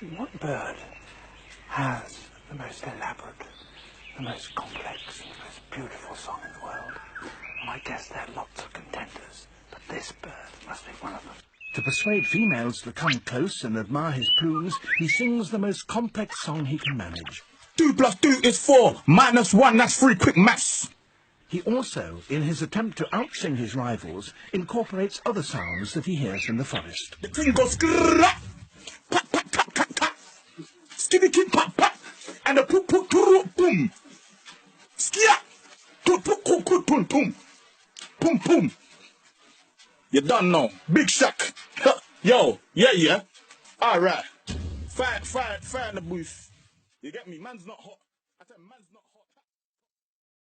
What bird has the most elaborate, the most complex, and the most beautiful song in the world? And I guess there are lots of contenders, but this bird must be one of them. To persuade females to come close and admire his plumes, he sings the most complex song he can manage. 2 + 2 is 4, -1, that's 3, quick maths. He also, in his attempt to outsing his rivals, incorporates other sounds that he hears in the forest. The thing goes skrrrra, pop, pop, pop, pop, pop, skitty, kid, pop, pop, and the poop, poop, poop, boom. Skia, poop, poop, poop, poop, boom, boom, boom, boom. You done know, big shock. Yo, yeah. All right, fire in the booth. You get me? Man's not hot.